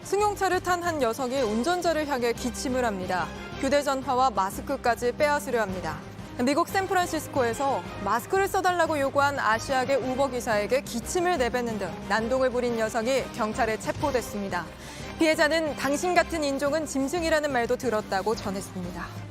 승용차를 탄 한 여성이 운전자를 향해 기침을 합니다. 휴대전화와 마스크까지 빼앗으려 합니다. 미국 샌프란시스코에서 마스크를 써달라고 요구한 아시아계 우버 기사에게 기침을 내뱉는 등 난동을 부린 여성이 경찰에 체포됐습니다. 피해자는 당신 같은 인종은 짐승이라는 말도 들었다고 전했습니다.